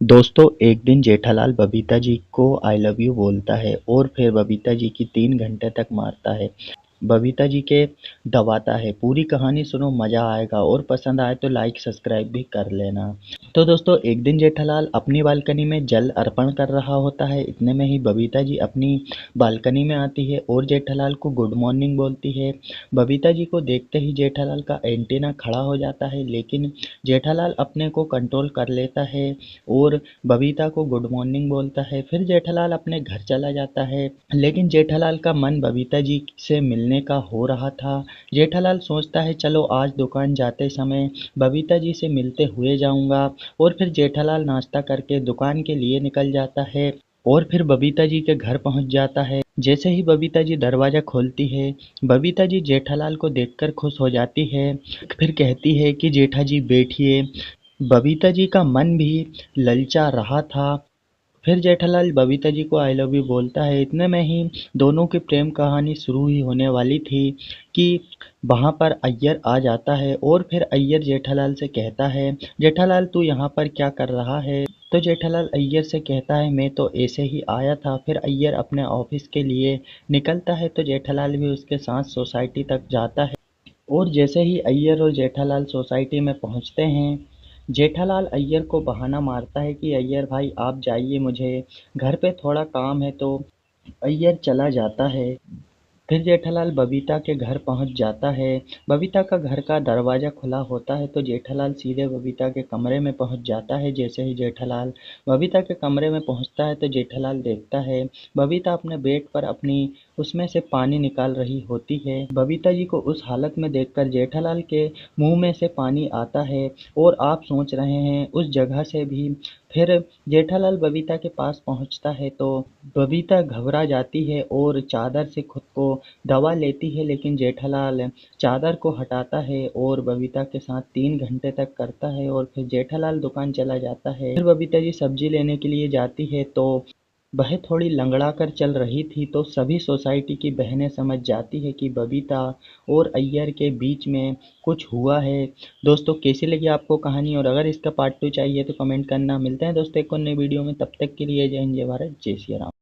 दोस्तों एक दिन जेठालाल बबीता जी को आई लव यू बोलता है और फिर बबीता जी की 3 घंटे तक मारता है। बबीता जी के दबाता है। पूरी कहानी सुनो, मजा आएगा और पसंद आए तो लाइक सब्सक्राइब भी कर लेना। तो दोस्तों एक दिन जेठालाल अपनी बालकनी में जल अर्पण कर रहा होता है। इतने में ही बबीता जी अपनी बालकनी में आती है और जेठालाल को गुड मॉर्निंग बोलती है। बबीता जी को देखते ही जेठालाल का एंटीना खड़ा हो जाता है, लेकिन जेठालाल अपने को कंट्रोल कर लेता है और बबीता को गुड मॉर्निंग बोलता है। फिर जेठालाल अपने घर चला जाता है, लेकिन जेठालाल का मन बबीता जी से मिलने का हो रहा था। जेठालाल सोचता है चलो आज दुकान जाते समय बबीता जी से मिलते हुए जाऊंगा, और फिर जेठालाल नाश्ता करके दुकान के लिए निकल जाता है और फिर बबीता जी के घर पहुंच जाता है। जैसे ही बबीता जी दरवाजा खोलती है, बबीता जी जेठालाल को देखकर खुश हो जाती है। फिर कहती है कि जेठा जी बैठिए। बबीता जी का मन भी ललचा रहा था। फिर जेठालाल बबीता जी को आई लव यू बोलता है। इतने में ही दोनों की प्रेम कहानी शुरू ही होने वाली थी कि वहाँ पर अय्यर आ जाता है और फिर अय्यर जेठालाल से कहता है, जेठालाल तू यहाँ पर क्या कर रहा है? तो जेठालाल अय्यर से कहता है मैं तो ऐसे ही आया था। फिर अय्यर अपने ऑफिस के लिए निकलता है तो जेठालाल भी उसके साथ सोसाइटी तक जाता है। और जैसे ही अय्यर और जेठालाल सोसाइटी में पहुंचते हैं, जेठालाल अय्यर को बहाना मारता है कि अय्यर भाई आप जाइए, मुझे घर पे थोड़ा काम है। तो अय्यर चला जाता है। फिर जेठालाल बबीता के घर पहुंच जाता है। बबीता का घर का दरवाजा खुला होता है तो जेठालाल सीधे बबीता के कमरे में पहुंच जाता है। जैसे ही जेठालाल बबीता के कमरे में पहुंचता है तो जेठालाल देखता है बबीता अपने बेड पर अपनी उसमें से पानी निकाल रही होती है। बबीता जी को उस हालत में देखकर जेठालाल के मुंह में से पानी आता है और आप सोच रहे हैं उस जगह से भी। फिर जेठालाल बबीता के पास पहुंचता है तो बबीता घबरा जाती है और चादर से खुद को दबा लेती है, लेकिन जेठालाल चादर को हटाता है और बबीता के साथ 3 घंटे तक करता है और फिर जेठालाल दुकान चला जाता है। फिर बबीता जी सब्जी लेने के लिए जाती है तो वह थोड़ी लंगड़ा कर चल रही थी, तो सभी सोसाइटी की बहनें समझ जाती है कि बबीता और अय्यर के बीच में कुछ हुआ है। दोस्तों कैसी लगी आपको कहानी, और अगर इसका पार्ट 2 चाहिए तो कमेंट करना। मिलते हैं दोस्तों एक और नई वीडियो में, तब तक के लिए जय हिंद, जय भारत, जय श्री राम।